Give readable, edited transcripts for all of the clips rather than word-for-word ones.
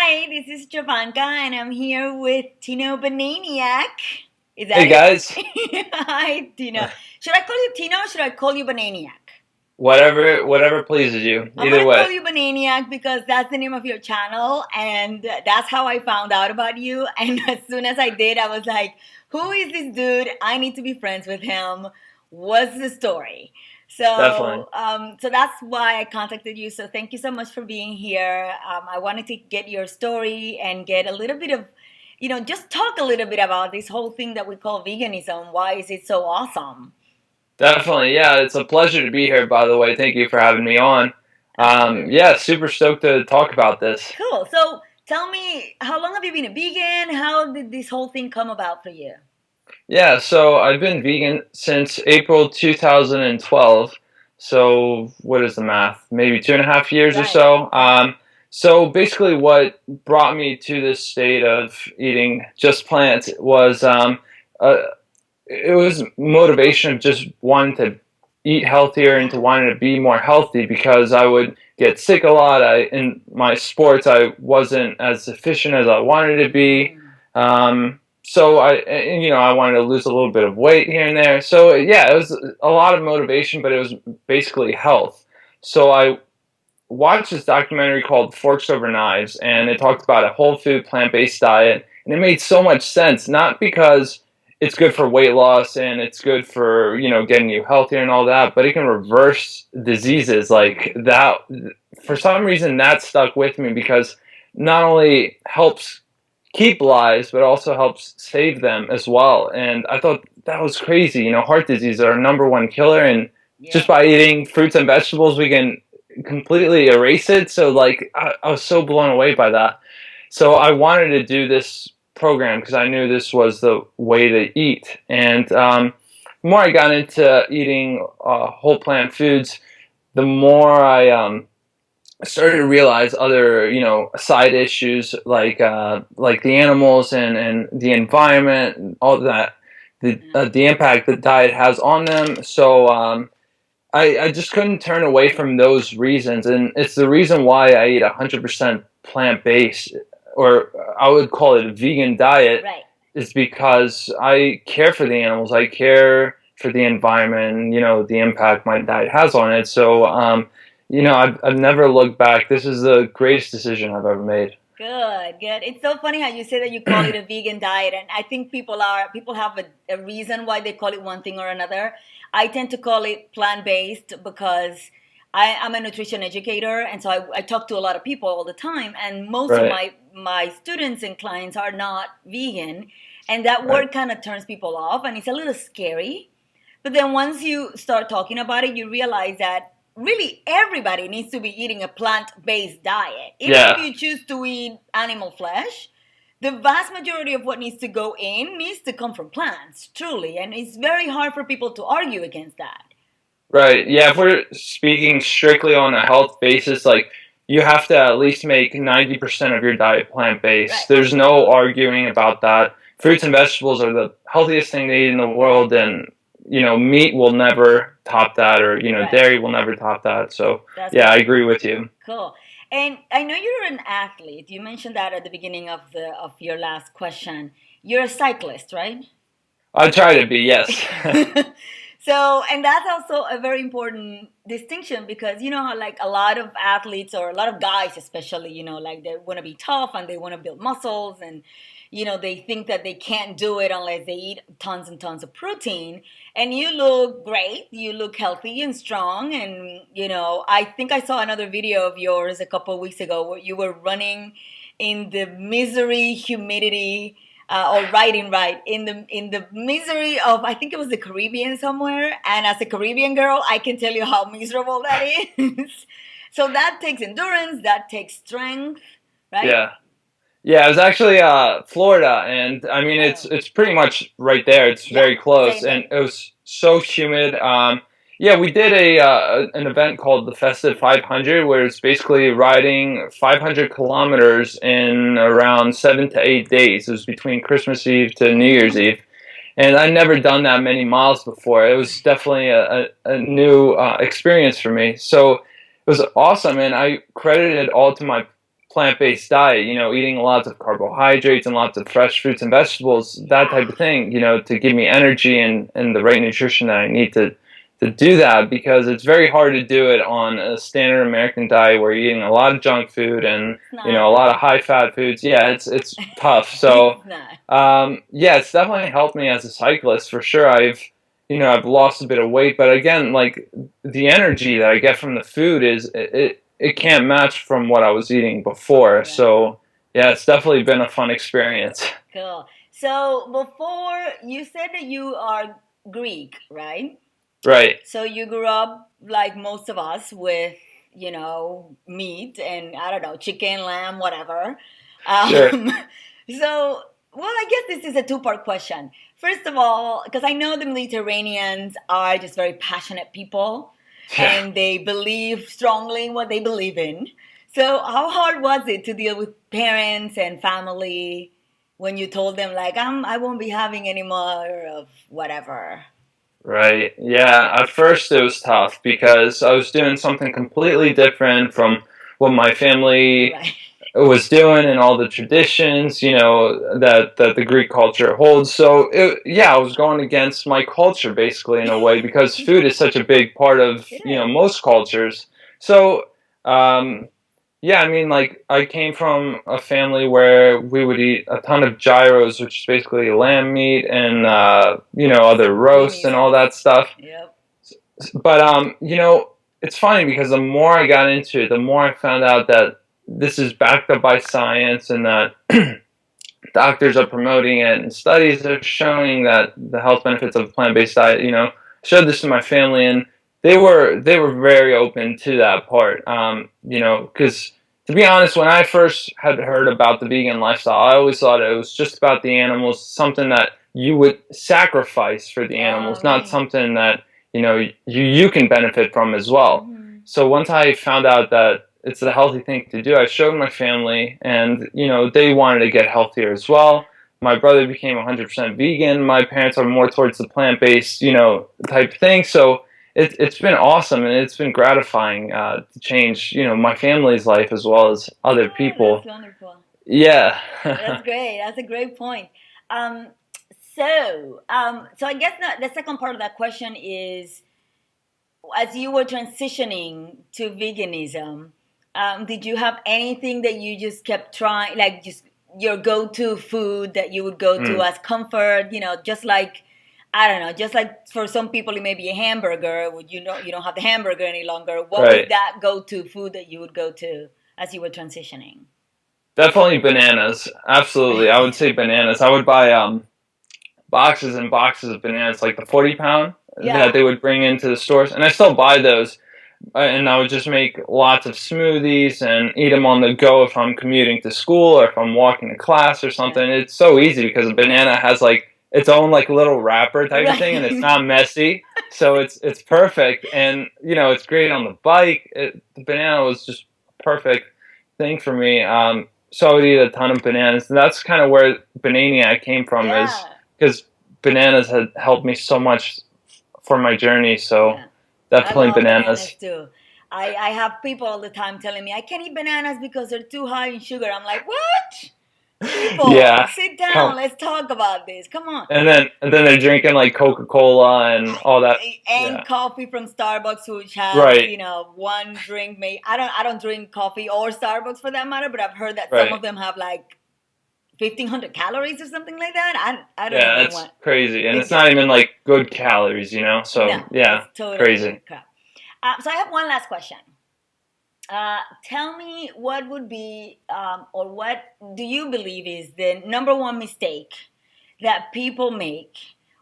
Hi, this is Jovanka, and I'm here with Tino Bananiac. Is that Hey guys, it? Hi, Tino. Should I call you Tino or should I call you Bananiac? whatever pleases you. I'm Either gonna way. call you Bananiac because that's the name of your channel, and that's how I found out about you. And as soon as I did, I was like, "Who is this dude? I need to be friends with him. What's the story?" Definitely. So that's why I contacted you. So thank you so much for being here. I wanted to get your story and get a little bit of, just talk a little bit about this whole thing that we call veganism. Why is it so awesome? Definitely. Yeah, it's a pleasure to be here, by the way. Thank you for having me on. Absolutely. Yeah, super stoked to talk about this. Cool. So tell me, how long have you been a vegan? How did this whole thing come about for you? Yeah, so I've been vegan since April 2012. So what is the math? Maybe 2.5 years or Right. so. Yeah. So basically what brought me to this state of eating just plants was uh, it was motivation of just wanting to eat healthier and to Yeah. wanting to be more healthy because I would get sick a lot. In my sports, I wasn't as efficient as I wanted to be. Mm. So I wanted to lose a little bit of weight here and there. So yeah, it was a lot of motivation, but it was basically health. So I watched this documentary called Forks Over Knives, and it talked about a whole food plant based diet, and it made so much sense. Not because it's good for weight loss and it's good for getting you healthier and all that, but it can reverse diseases like Mm. that. For some reason, that stuck with me because not only helps keep lives, but also helps save them as well. And I thought that was crazy. Heart disease is our number one killer, and just Yep. by eating fruits and vegetables, we can completely erase it. So like I was so blown away by that. So I wanted to do this program because I knew this was the way to eat. And the more I got into eating whole plant foods, the more I started to realize other, side issues like the animals and the environment and all that, Yeah. the impact that diet has on them. So I just couldn't turn away from those reasons, and it's the reason why I eat 100% plant based, or I would call it a vegan diet, Right. is because I care for the animals, I care for the environment, and, the impact my diet has on it. So, I've never looked back. This is the greatest decision I've ever made. Good, good. It's so funny how you say that you call it a vegan diet, and I think people have a reason why they call it one thing or another. I tend to call it plant based because I'm a nutrition educator, and so I talk to a lot of people all the time, and most of Right, my students and clients are not vegan, and that right. word kind of turns people off, and it's a little scary. But then once you start talking about it, you realize that really everybody needs to be eating a plant-based diet. Even if Yeah. you choose to eat animal flesh, the vast majority of what needs to go in needs to come from plants, truly. And it's very hard for people to argue against that. Right. Yeah, if we're speaking strictly on a health basis, like you have to at least make 90% of your diet Right, plant-based. There's no arguing about that. Fruits and vegetables are the healthiest thing to eat in the world, and meat will never top that, or right. dairy will never top that. So, That's yeah, I right. agree with you. Cool. And I know you're an athlete. You mentioned that at the beginning of your last question. You're a cyclist, right? I try to be, yes. So, and that's also a very important distinction because you know how like a lot of athletes or a lot of guys especially, like they want to be tough and they want to build muscles and they think that they can't do it unless they eat tons and tons of protein. And you look great, you look healthy and strong, and I think I saw another video of yours a couple of weeks ago where you were running in the misery, humidity, or riding right in the misery of, I think it was the Caribbean somewhere. And as a Caribbean girl, I can tell you how miserable that is. So that takes endurance, that takes strength, right? Yeah. Yeah, it was actually Florida, and I mean Oh, it's pretty much right there. It's yeah, very close, same and thing. it was so humid. Yeah, we did an event called the Festive 500, where it's basically riding 500 kilometers in around 7 to 8 days. It was between Christmas Eve to New Year's Eve, and I'd never done that many miles before. It was definitely a new experience for me. So it was awesome, and I credited it all to my plant-based diet, eating lots of carbohydrates and lots of fresh fruits and vegetables, that Yeah. type of thing, to give me energy and the right nutrition that I need to do that, because it's very hard to do it on a standard American diet where you're eating a lot of junk food and, It's a lot of not. high fat foods. Yeah, it's tough. So, It's not. yeah, it's definitely helped me as a cyclist for sure. I've lost a bit of weight, but again, like the energy that I get from the food it can't match from what I was eating before. Right. So yeah, it's definitely been a fun experience. Cool. So before you said that you are Greek, right? Right. So you grew up like most of us with, meat and I don't know, chicken, lamb, whatever. Sure. Um, so, well, I guess this is a two-part question. First of all, because I know the Mediterraneans are just very passionate people Yeah. and they believe strongly in what they believe in. So, how hard was it to deal with parents and family when you told them like, I won't be having any more of whatever? Right. Yeah. At first, it was tough because I was doing something completely different from what my family Right. was doing and all the traditions, that the Greek culture holds. So, yeah, I was going against my culture basically in a way because food is such a big part of, It is. most cultures. So, um, yeah, I mean, like, I came from a family where we would eat a ton of gyros, which is basically lamb meat, and, other roasts Beanie and all sauce. that stuff. Yep. But, it's funny because the more I got into it, the more I found out that this is backed up by science and that doctors are promoting it and studies are showing that the health benefits of a plant-based diet, showed this to my family, and they were very open to that part. Because to be honest, when I first had heard about the vegan lifestyle, I always thought it was just about the animals, something that you would sacrifice for the Oh, animals, not right. something that you can benefit from as well. Mm-hmm. So once I found out that it's a healthy thing to do, I showed my family, and they wanted to get healthier as well. My brother became 100% vegan. My parents are more towards the plant-based, type thing. So it's been awesome, and it's been gratifying to change, my family's life as well as other Oh, that's people. wonderful. Yeah. That's great. That's a great point. Um, so I guess the second part of that question is, as you were transitioning to veganism, did you have anything that you just kept trying, like just your go-to food that you would go to Mm, as comfort? Just like I don't know, just like for some people it may be a hamburger. Would you don't have the hamburger any longer? What was right. that go-to food that you would go to as you were transitioning? Definitely bananas. Absolutely. I would say bananas. I would buy boxes and boxes of bananas, like the 40 pound that Yeah. they would bring into the stores. And I still buy those. And I would just make lots of smoothies and eat them on the go if I'm commuting to school or if I'm walking to class or something. Right. It's so easy because a banana has like its own like little wrapper type of thing, and it's Right. not messy. So it's perfect, and it's great on the bike. The banana was just a perfect thing for me. So I would eat a ton of bananas, and that's kind of where Bananiac came from, is Yeah. because bananas had helped me so much for my journey. So Yeah. I definitely love bananas bananas. too. I have people all the time telling me I can't eat bananas because they're too high in sugar. I'm like, what? People, Yeah, sit down. come. Let's talk about this. Come on. And then they're drinking like Coca-Cola and all that. And Yeah. coffee from Starbucks, which has Right. one drink. May I don't drink coffee or Starbucks for that matter, but I've heard that some Right. of them have like 1,500 calories or something like that. I don't Yeah, even it's want. crazy. And It it's not gets even like good calories. no, So, it's yeah, totally crazy. crap. So I have one last question. Tell me what would be, or what do you believe is the number one mistake that people make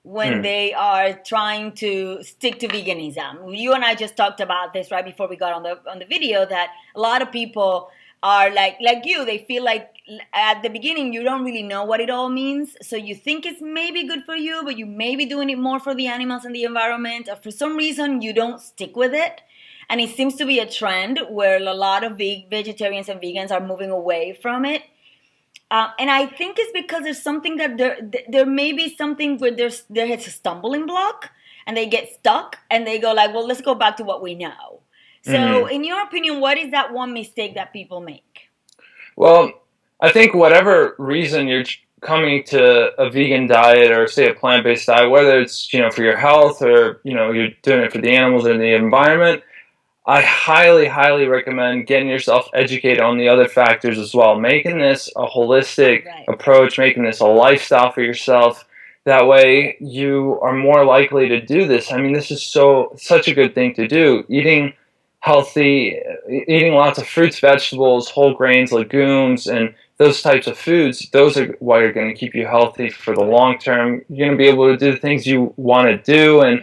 when Hmm. they are trying to stick to veganism? You and I just talked about this right before we got on the video, that a lot of people are like you. They feel like at the beginning you don't really know what it all means, so you think it's maybe good for you, but you may be doing it more for the animals and the environment, or for some reason you don't stick with it. And it seems to be a trend where a lot of vegetarians and vegans are moving away from it. And I think it's because there's something that there may be something where there is a stumbling block, and they get stuck and they go like, well, let's go back to what we know. So, Hmm. in your opinion, what is that one mistake that people make? Well, I think whatever reason you're coming to a vegan diet or say a plant-based diet, whether it's for your health or you're doing it for the animals or the environment, I highly, highly recommend getting yourself educated on the other factors as well. Making this a holistic approach, making this a lifestyle for yourself. That way you are more likely to do this. I mean, this is such a good thing to do. Eating healthy, eating lots of fruits, vegetables, whole grains, legumes, and those types of foods, those are what are going to keep you healthy for the long term. You're going to be able to do the things you want to do and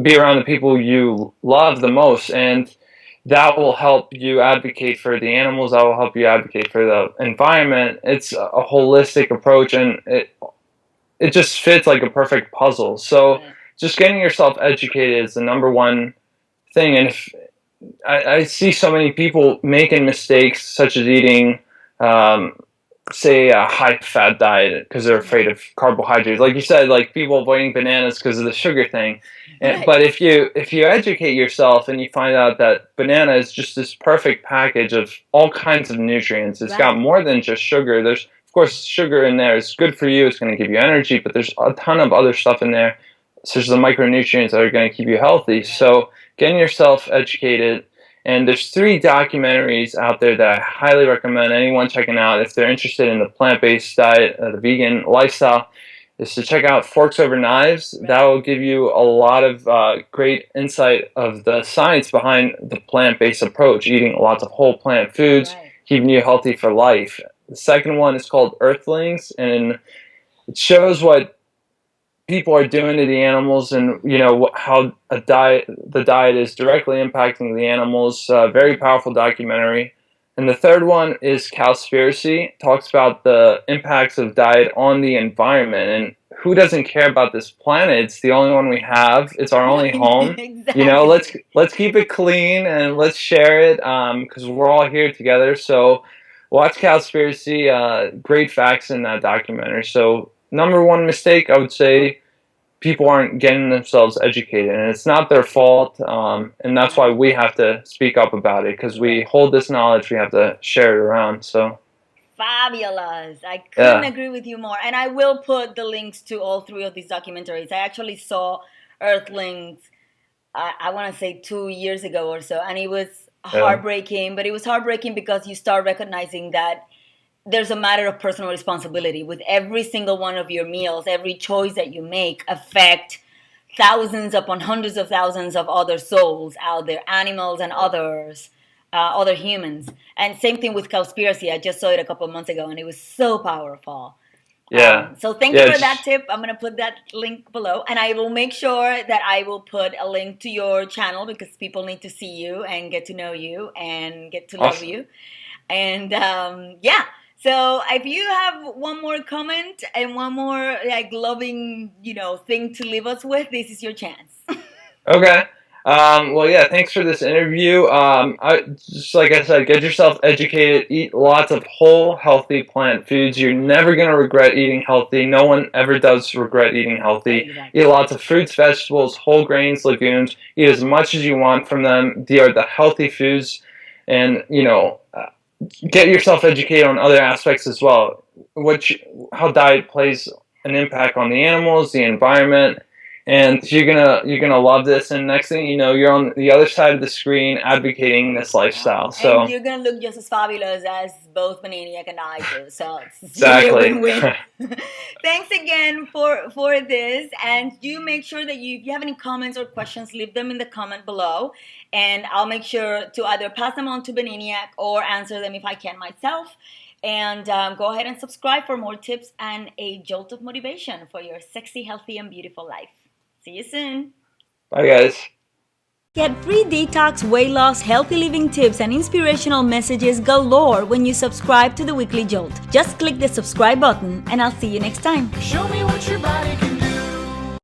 be around the people you love the most, and that will help you advocate for the animals. That will help you advocate for the environment. It's a holistic approach, and it just fits like a perfect puzzle. So just getting yourself educated is the number one thing. And if I see so many people making mistakes, such as eating say a high-fat diet because they're afraid of carbohydrates. Like you said, like people avoiding bananas because of the sugar thing. But if you educate yourself and you find out that banana is just this perfect package of all kinds of nutrients, it's got more than just sugar. There's, of course, sugar in there. It's good for you. It's going to give you energy, but there's a ton of other stuff in there, such as the micronutrients that are going to keep you healthy. So getting yourself educated. And there's 3 documentaries out there that I highly recommend anyone checking out if they're interested in the plant-based diet, the vegan lifestyle, is to check out Forks Over Knives. That will give you a lot of great insight of the science behind the plant-based approach, eating lots of whole plant foods, keeping you healthy for life. The second one is called Earthlings, and it shows what people are doing to the animals, and how the diet is directly impacting the animals. Very powerful documentary. And the third one is Cowspiracy. Talks about the impacts of diet on the environment, and who doesn't care about this planet? It's the only one we have. It's our only home. Let's keep it clean and let's share it because we're all here together. So watch Cowspiracy. Great facts in that documentary. So number one mistake, I would say, people aren't getting themselves educated, and it's not their fault, and that's why we have to speak up about it, because we hold this knowledge, we have to share it around. So fabulous. I couldn't agree with you more. And I will put the links to all 3 of these documentaries. I actually saw Earthlings, I want to say 2 years ago or so, and it was heartbreaking, but it was heartbreaking because you start recognizing that there's a matter of personal responsibility with every single one of your meals. Every choice that you make affect thousands upon hundreds of thousands of other souls out there, animals and others, other humans. And same thing with Cowspiracy. I just saw it a couple of months ago, and it was so powerful. So thank you for that tip. I'm going to put that link below, and I will make sure that I will put a link to your channel because people need to see you and get to know you and get to love you. And so if you have one more comment and one more loving, thing to leave us with, this is your chance. Okay. Well, yeah, thanks for this interview. Just like I said, get yourself educated, eat lots of whole, healthy plant foods. You're never going to regret eating healthy. No one ever does regret eating healthy. Exactly. Eat lots of fruits, vegetables, whole grains, legumes. Eat as much as you want from them. They are the healthy foods. And, get yourself educated on other aspects as well. How diet plays an impact on the animals, the environment, and you're gonna love this. And next thing you know, you're on the other side of the screen advocating this lifestyle. So and you're gonna look just as fabulous as both Bananiac and I do. So it's exactly. Win-win. Thanks again for this, and do make sure that if you have any comments or questions, leave them in the comment below, and I'll make sure to either pass them on to Bananiac or answer them if I can myself. And go ahead and subscribe for more tips and a jolt of motivation for your sexy, healthy, and beautiful life. See you soon. Bye, guys. Get free detox, weight loss, healthy living tips, and inspirational messages galore when you subscribe to the Weekly Jolt. Just click the subscribe button, and I'll see you next time. Show me what your body can